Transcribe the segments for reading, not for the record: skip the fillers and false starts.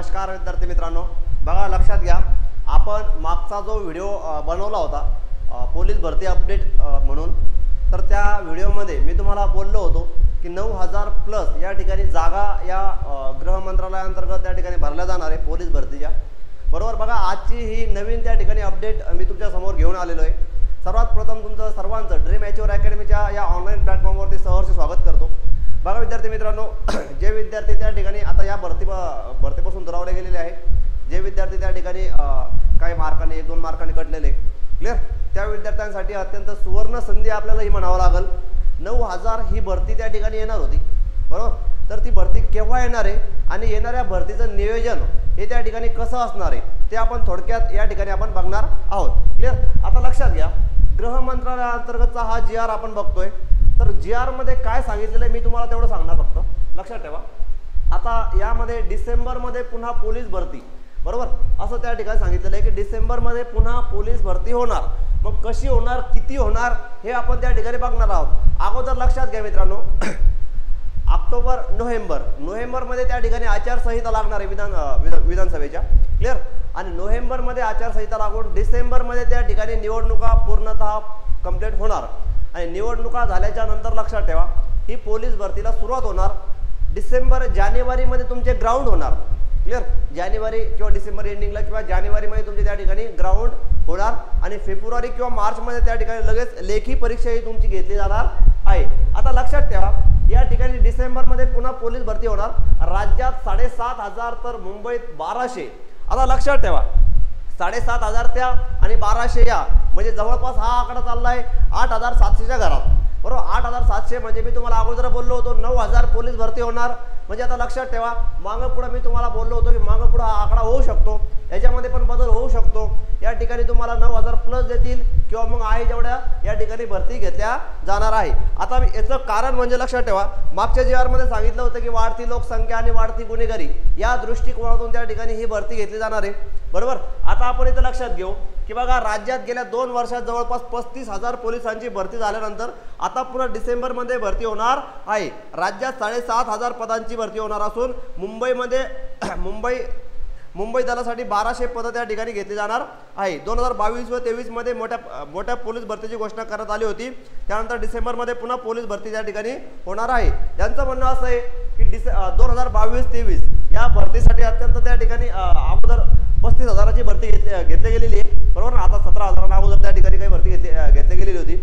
नमस्कार विद्यार्थी मित्रांनो, बघा लक्षात घ्या, आपण मागचा जो व्हिडिओ बनवला होता पोलीस भरती अपडेट म्हणून, तर त्या व्हिडिओमध्ये मी तुम्हाला बोललो होतो की 9000 प्लस या ठिकाणी जागा या गृह मंत्रालयाअंतर्गत त्या ठिकाणी भरल्या जाणार आहे पोलीस भरतीच्या. बरोबर. बघा आजची ही नवीन त्या ठिकाणी अपडेट मी तुमच्या समोर घेऊन आलेलो आहे. सर्वात प्रथम तुमचं सर्वांचं ड्रीम अचीवर अकॅडमीच्या या ऑनलाईन प्लॅटफॉर्मवरती सहर्ष स्वागत करतो. बघा विद्यार्थी मित्रांनो, जे विद्यार्थी त्या ठिकाणी आता या भरतीपासून दुरावले गेलेले आहे, जे विद्यार्थी त्या ठिकाणी काही मार्काने 1-2 मार्काने कटलेले, क्लिअर, त्या विद्यार्थ्यांसाठी अत्यंत सुवर्ण संधी आपल्याला ही म्हणावं लागेल. 9000 ही भरती त्या ठिकाणी येणार होती. बरोबर. तर ती भरती केव्हा येणार आहे आणि येणाऱ्या भरतीचं नियोजन हे त्या ठिकाणी कसं असणार आहे ते आपण थोडक्यात या ठिकाणी आपण बघणार आहोत. क्लिअर. आता लक्षात घ्या, गृह मंत्रालयाअंतर्गतचा हा GR आपण बघतोय. तर GR मध्ये काय सांगितलेलं आहे मी तुम्हाला तेवढं सांगणार, फक्त लक्षात ठेवा. आता यामध्ये डिसेंबरमध्ये पुन्हा पोलीस भरती, बरोबर, असं त्या ठिकाणी सांगितलेलं आहे की डिसेंबरमध्ये पुन्हा पोलीस भरती होणार. मग कशी होणार, किती होणार हे आपण त्या ठिकाणी बघणार आहोत. अगोदर लक्षात घ्या मित्रांनो, ऑक्टोबर नोव्हेंबरमध्ये त्या ठिकाणी आचारसंहिता लागणार आहे विधानसभेच्या, क्लिअर, आणि नोव्हेंबरमध्ये आचारसंहिता लागून डिसेंबरमध्ये त्या ठिकाणी निवडणुका पूर्णतः कंप्लीट होणार. आणि निवडणुका झाल्याच्या नंतर लक्षात ठेवा, ही पोलीस भरतीला सुरुवात होणार. जानेवारीमध्ये तुमचे ग्राउंड होणार, क्लिअर, जानेवारी किंवा डिसेंबर एंडिंगला किंवा जानेवारीमध्ये तुमचे त्या ठिकाणी ग्राउंड होणार आणि फेब्रुवारी किंवा मार्चमध्ये त्या ठिकाणी लगेच लेखी परीक्षा ही तुमची घेतली जाणार आहे. आता लक्षात ठेवा, या ठिकाणी डिसेंबरमध्ये पुन्हा पोलीस भरती होणार. राज्यात 7500 तर मुंबईत 1200. आता लक्षात ठेवा, 7500 त्या आणि 1200 या म्हणजे जवळपास हा आकडा चाललाय 8700च्या घरात. बरोबर. 8700 म्हणजे मी तुम्हाला अगोदर बोललो होतो 9000 पोलीस भरती होणार. म्हणजे आता लक्षात ठेवा, मागं पुढे मी तुम्हाला बोललो होतो की मागं पुढे हा आकडा होऊ शकतो, याच्यामध्ये पण बदल होऊ शकतो. या ठिकाणी तुम्हाला 9000 प्लस देतील किंवा मग आहे जेवढ्या या ठिकाणी भरती घेतल्या जाणार आहे. आता याचं कारण म्हणजे लक्षात ठेवा, मागच्या GR मध्ये सांगितलं होतं की वाढती लोकसंख्या आणि वाढती गुन्हेगारी या दृष्टिकोनातून त्या ठिकाणी ही भरती घेतली जाणार आहे. बरोबर. आता आपण इथं लक्षात घेऊ की बघा, राज्यात गेल्या 2 वर्षात जवळपास 35000 पोलिसांची भरती झाल्यानंतर आता पुन्हा डिसेंबरमध्ये भरती होणार आहे. राज्यात 7500 पदांची भरती होणार असून मुंबई दलासाठी 1200 पदं त्या ठिकाणी घेतली जाणार आहे. 2022 व 23 मध्ये मोठ्या पोलीस भरतीची घोषणा करण्यात आली होती. त्यानंतर डिसेंबरमध्ये पुन्हा पोलीस भरती त्या ठिकाणी होणार आहे. त्यांचं म्हणणं असं आहे की 2022-23 या भरतीसाठी अत्यंत त्या ठिकाणी अगोदर 35000ची भरती घेतली गेलेली आहे. बरोबर ना. आता 17000 अगोदर त्या ठिकाणी काही भरती घेतली गेलेली होती.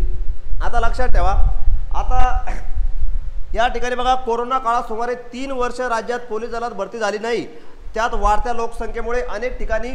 आता लक्षात ठेवा, आता या ठिकाणी बघा, कोरोना काळात सुमारे 3 वर्ष राज्यात पोलीस दलात भरती झाली नाही. त्यात वाढत्या लोकसंख्येमुळे अनेक ठिकाणी,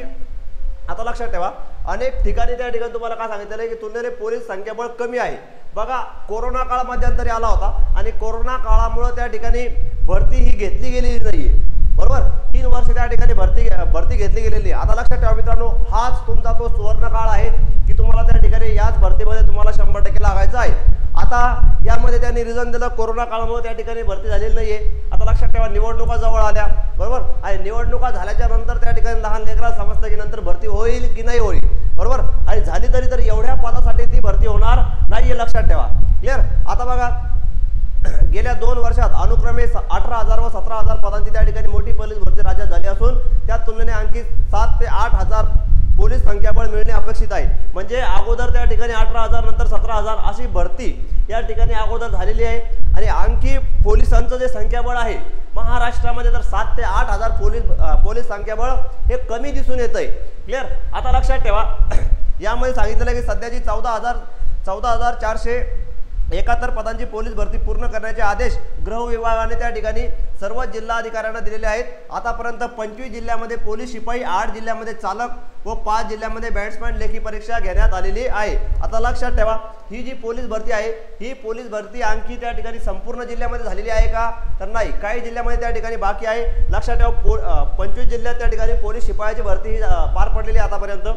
आता लक्षात ठेवा, अनेक ठिकाणी त्या ठिकाणी तुम्हाला काय सांगितलेलं आहे की तुलनेने पोलीस संख्याबळ कमी आहे. बघा, कोरोना काळ मध्यंतरी आला होता आणि कोरोना काळामुळे त्या ठिकाणी भरती ही घेतली गेलेली नाहीये. बरोबर. 3 वर्ष त्या ठिकाणी भरती घेतली गेलेली आहे. आता लक्षात ठेवा मित्रांनो, हाच तुमचा तो सुवर्ण काळ आहे की तुम्हाला त्या ठिकाणी याच भरतीमध्ये तुम्हाला 100% लागायचं आहे. आता यामध्ये त्यांनी रिझन दिलं, कोरोना काळामुळे त्या ठिकाणी भरती झालेली नाहीये. आता लक्षात ठेवा, निवडणुका जवळ आल्या, बरोबर, आणि निवडणुका झाल्याच्या नंतर त्या ठिकाणी लहान लेकराला समजतं की नंतर भरती होईल की नाही होईल. बरोबर. आणि झाली तरी तर एवढ्या पदासाठी ती भरती होणार नाहीये, लक्षात ठेवा. क्लिअर. आता बघा, गेल्या 2 वर्षात अनुक्रमे 18000 व 17000 पदांची त्या ठिकाणी मोठी पोलीस भरती राज्यात झाली असून त्या तुलनेने आणखी 7 ते 8000 पोलीस संख्याबळ मिळणे अपेक्षित आहे. म्हणजे अगोदर त्या ठिकाणी 18000 नंतर 17000 अशी भरती या ठिकाणी अगोदर झालेली आहे. आणि आणखी पोलिसांचं जे संख्याबळ आहे महाराष्ट्रामध्ये तर 7 ते 8000 पोलीस संख्याबळ हे कमी दिसून येत आहे. क्लिअर. आता लक्षात ठेवा, यामध्ये सांगितलेलं आहे की सध्याची 14471 पदांची पोलीस भरती पूर्ण करण्याचे आदेश गृह विभागाने त्या ठिकाणी सर्व जिल्हाधिकाऱ्यांना दिलेले आहेत. आतापर्यंत 25 जिल्ह्यामध्ये पोलीस शिपाई, 8 जिल्ह्यामध्ये चालक व 5 जिल्ह्यामध्ये बॅट्समॅन लेखी परीक्षा घेण्यात आलेली आहे. आता लक्षात ठेवा, ही जी पोलीस भरती आहे ही पोलीस भरती आणखी त्या ठिकाणी संपूर्ण जिल्ह्यामध्ये झालेली आहे का, तर नाही, काही जिल्ह्यामध्ये त्या ठिकाणी बाकी आहे. लक्षात ठेवा, 25 जिल्ह्यात त्या ठिकाणी पोलीस शिपायाची भरती पार पडलेली आहे आतापर्यंत.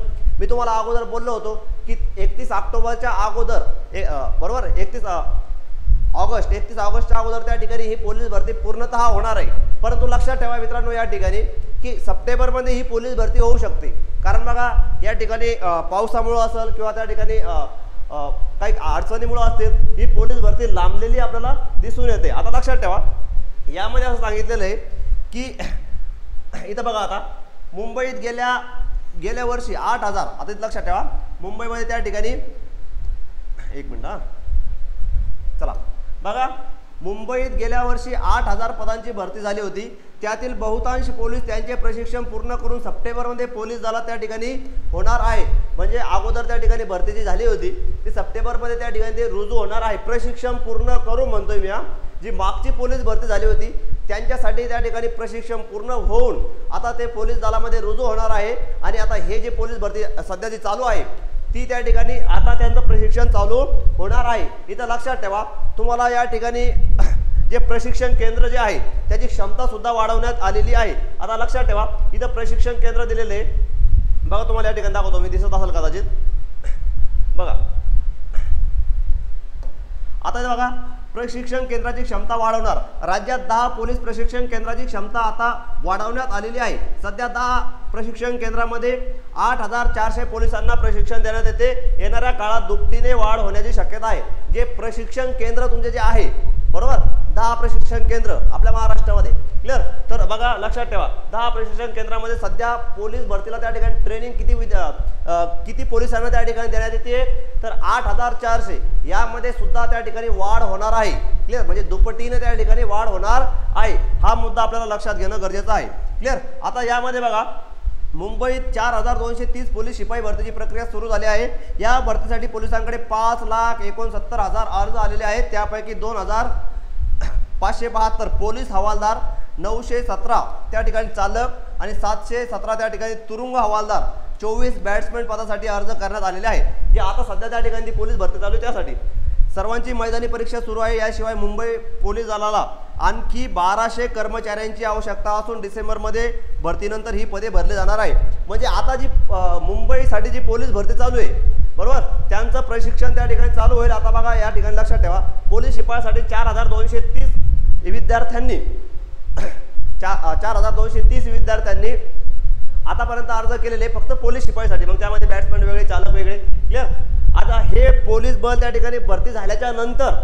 मी तुम्हाला अगोदर बोललो होतो की 31 ऑक्टोबरच्या अगोदर, बरोबर, 31 ऑगस्टच्या अगोदर त्या ठिकाणी ही पोलीस भरती पूर्णतः होणार आहे. परंतु लक्षात ठेवा मित्रांनो या ठिकाणी की सप्टेंबरमध्ये ही पोलीस भरती होऊ शकते. कारण बघा, या ठिकाणी पावसामुळे असेल किंवा त्या ठिकाणी काही अडचणीमुळे असतील, ही पोलीस भरती लांबलेली आपल्याला दिसून येते. आता लक्षात ठेवा, यामध्ये असं सांगितलेलं आहे की इथं बघा आता मुंबईत गेल्या वर्षी 8,000, आता इथं लक्षात ठेवा मुंबईमध्ये त्या ठिकाणी, एक मिनिट हा, चला बघा मुंबईत गेल्या वर्षी 8,000 पदांची भरती झाली होती. त्यातील बहुतांश पोलीस त्यांचे प्रशिक्षण पूर्ण करून सप्टेंबरमध्ये पोलीस दलात त्या ठिकाणी होणार आहे. म्हणजे अगोदर त्या ठिकाणी भरती जी झाली होती ती सप्टेंबरमध्ये त्या ठिकाणी ते रुजू होणार आहे. प्रशिक्षण पूर्ण करून म्हणतोय मी, जी मागची पोलीस भरती झाली होती त्यांच्यासाठी त्या ठिकाणी प्रशिक्षण पूर्ण होऊन आता ते पोलीस दलामध्ये रुजू होणार आहे. आणि आता हे जे पोलीस भरती सध्या जी चालू आहे ती त्या ठिकाणी आता त्यांचं प्रशिक्षण चालू होणार आहे. इथं लक्षात ठेवा तुम्हाला या ठिकाणी जे प्रशिक्षण केंद्र जे आहे त्याची क्षमता सुद्धा वाढवण्यात आलेली आहे. आता लक्षात ठेवा इथं प्रशिक्षण केंद्र दिलेले बघा, तुम्हाला या ठिकाणी दाखवतो मी, दिसत असेल कदाचित बघा. आता बघा प्रशिक्षण केंद्राची क्षमता वाढवणार, राज्यात 10 पोलीस प्रशिक्षण केंद्राची क्षमता आता वाढवण्यात आलेली आहे. सध्या 10 प्रशिक्षण केंद्रामध्ये 8,400 पोलिसांना प्रशिक्षण देण्यात येते. येणाऱ्या काळात दुपटीने वाढ होण्याची शक्यता आहे. जे प्रशिक्षण केंद्र तुमचे जे आहे बरोबर, 10 प्रशिक्षण केंद्र आपल्या महाराष्ट्रामध्ये, क्लिअर. तर बघा लक्षात ठेवा 10 प्रशिक्षण केंद्रामध्ये सध्या पोलीस भरतीला त्या ठिकाणी ट्रेनिंग किती पोलिसांना त्या ठिकाणी देण्यात येते, तर 8,400. यामध्ये सुद्धा त्या ठिकाणी वाढ होणार आहे, क्लिअर. म्हणजे दुपटीने त्या ठिकाणी वाढ होणार आहे. हा मुद्दा आपल्याला लक्षात घेणं गरजेचं आहे, क्लिअर. आता यामध्ये बघा मुंबईत 4,230 पोलीस शिपाई भरतीची प्रक्रिया सुरू झाली आहे. या भरतीसाठी पोलिसांकडे 5,69,000 अर्ज आलेले आहेत. त्यापैकी 2,572 पोलीस हवालदार, 917 त्या ठिकाणी चालक आणि 717 त्या ठिकाणी तुरुंग हवालदार, 24 बॅट्समॅन पदासाठी अर्ज करण्यात आलेले आहेत. जे आता सध्या त्या ठिकाणी ती पोलीस भरती चालू आहे त्यासाठी सर्वांची मैदानी परीक्षा सुरू आहे. याशिवाय मुंबई पोलीस दलाला आणखी 1200 कर्मचाऱ्यांची आवश्यकता असून डिसेंबरमध्ये भरतीनंतर ही पदे भरली जाणार आहे. म्हणजे आता जी मुंबईसाठी जी पोलीस भरती चालू आहे बरोबर, त्यांचं प्रशिक्षण त्या ठिकाणी चालू होईल. आता बघा या ठिकाणी लक्षात ठेवा पोलीस शिपायासाठी 4,230 विद्यार्थ्यांनी 4,230 विद्यार्थ्यांनी आतापर्यंत अर्ज केलेले फक्त पोलीस शिपाईसाठी. मग त्यामध्ये बॅट्समॅन वेगळे, चालक वेगळे, क्लिअर. आता हे पोलीस बल त्या ठिकाणी भरती झाल्याच्या नंतर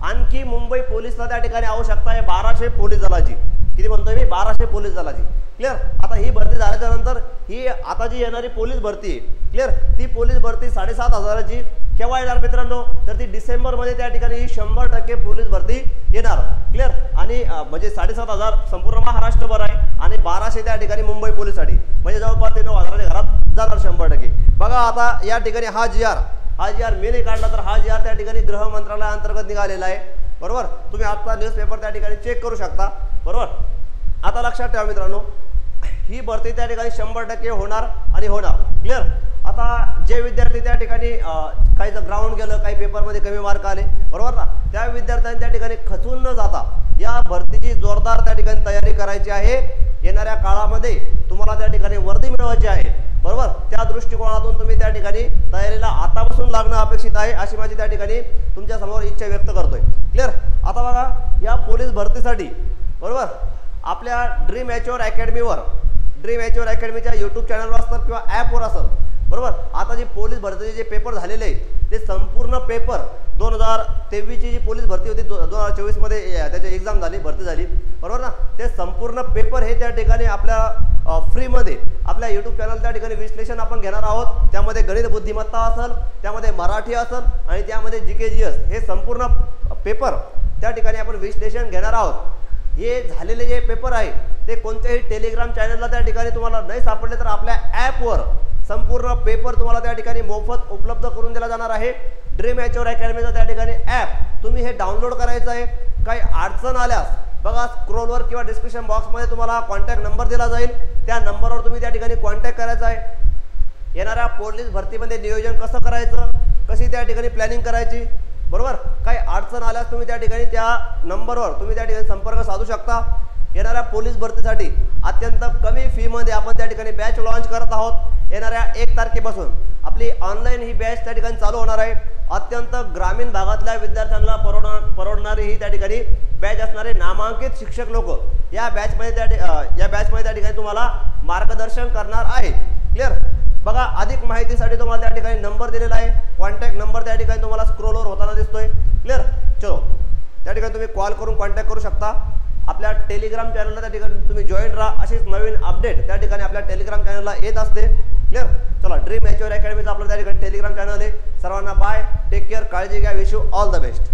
आणखी मुंबई पोलीसला त्या ठिकाणी आवश्यकता आहे 1200 पोलीस दलाची. किती म्हणतोय मी, 1200 पोलीस दलाची, क्लिअर. आता ही भरती झाल्याच्या नंतर ही आता जी येणारी पोलीस भरती आहे क्लिअर, ती पोलीस भरती 7,500ची केव्हा येणार मित्रांनो, तर ती डिसेंबरमध्ये त्या ठिकाणी ही 100% पोलीस भरती येणार, क्लिअर. आणि म्हणजे 7,500 संपूर्ण महाराष्ट्रभर आहे आणि 1200 त्या ठिकाणी मुंबई पोलीससाठी, म्हणजे जवळपास ते 9,000च्या घरात जाणार 100%. बघा आता या ठिकाणी हा जी आर मी नाही काढला तर हा जी आर त्या ठिकाणी गृह मंत्रालयाअंतर्गत निघालेला आहे बरोबर. तुम्ही आजचा न्यूजपेपर त्या ठिकाणी चेक करू शकता बरोबर. आता लक्षात ठेवा मित्रांनो ही भरती त्या ठिकाणी 100% होणार आणि होणार, क्लिअर. आता जे विद्यार्थी त्या ठिकाणी काही ग्राउंड गेलं, काही पेपरमध्ये कमी मार्क आले बरोबर ना, त्या विद्यार्थ्यांनी त्या ठिकाणी खचून न जाता या भरतीची जोरदार त्या ठिकाणी तयारी करायची आहे. येणाऱ्या काळामध्ये तुम्हाला त्या ठिकाणी वर्दी मिळवायची आहे बरोबर. त्या दृष्टिकोनातून तुम्ही त्या ठिकाणी तयारीला आतापासून लागणं अपेक्षित आहे, अशी माझी त्या ठिकाणी तुमच्या समोर इच्छा व्यक्त करतोय, क्लिअर. आता बघा या पोलीस भरतीसाठी बरोबर आपल्या ड्रीम एचओआर अकॅडमीच्या यूट्यूब चॅनलवर असतात किंवा ॲपवर असतात बरोबर. आता जी पोलीस भरतीचे जे पेपर झालेले आहेत ते संपूर्ण पेपर 2023ची जी पोलीस भरती होती 2024 मध्ये त्याची एक्झाम झाली, भरती झाली बरोबर ना, ते संपूर्ण पेपर हे त्या ठिकाणी आपल्या फ्रीमध्ये आपल्या यूट्यूब चॅनल त्या ठिकाणी विश्लेषण आपण घेणार आहोत. त्यामध्ये गणित बुद्धिमत्ता असेल, त्यामध्ये मराठी असेल आणि त्यामध्ये GK हे संपूर्ण पेपर त्या ठिकाणी आपण विश्लेषण घेणार आहोत. हे झालेले जे पेपर आहे ते कोणत्याही टेलिग्राम चॅनलला त्या ठिकाणी तुम्हाला नाही सापडले तर आपल्या ॲपवर संपूर्ण पेपर तुम्हाला त्या ठिकाणी मोफत उपलब्ध करून दिला जाणार आहे. ड्रीम एचओआर अकॅडमीचा त्या ठिकाणी ॲप तुम्ही हे डाउनलोड करायचं आहे. काही अडचण आल्यास बघा स्क्रोलवर किंवा डिस्क्रिप्शन बॉक्समध्ये तुम्हाला कॉन्टॅक्ट नंबर दिला जाईल, त्या नंबरवर तुम्ही त्या ठिकाणी कॉन्टॅक्ट करायचा आहे. येणाऱ्या पोलीस भरतीमध्ये नियोजन कसं करायचं, कशी त्या ठिकाणी प्लॅनिंग करायची बरोबर. काही अडचण आल्यास तुम्ही त्या ठिकाणी त्या नंबरवर तुम्ही त्या ठिकाणी संपर्क साधू शकता. येणाऱ्या पोलीस भरतीसाठी अत्यंत कमी फीमध्ये आपण त्या ठिकाणी बॅच लॉन्च करत आहोत. येणाऱ्या 1 तारखेपासून आपली ऑनलाईन ही बॅच त्या ठिकाणी चालू होणार आहे. अत्यंत ग्रामीण भागातल्या विद्यार्थ्यांना परवडणारी ही त्या ठिकाणी बॅच असणारे नामांकित शिक्षक लोक या बॅचमध्ये त्या ठिकाणी तुम्हाला मार्गदर्शन करणार आहे, क्लिअर. बघा अधिक माहितीसाठी तुम्हाला त्या ठिकाणी नंबर दिलेला आहे, कॉन्टॅक्ट नंबर त्या ठिकाणी तुम्हाला स्क्रोलवर होताना दिसतोय, क्लिअर. चलो त्या ठिकाणी तुम्ही कॉल करून कॉन्टॅक्ट करू शकता. आपल्या टेलिग्राम चॅनलला त्या ठिकाणी तुम्ही जॉईन राहा, अशीच नवीन अपडेट त्या ठिकाणी आपल्या टेलिग्राम चॅनलला येत असते। क्लिअर, चला ड्रीम मॅच्युअर अकॅडमीचं आपलं त्या ठिकाणी टेलिग्राम चॅनल आहे। सर्वांना बाय, टेक केअर, काळजी घ्या, wish you all the best.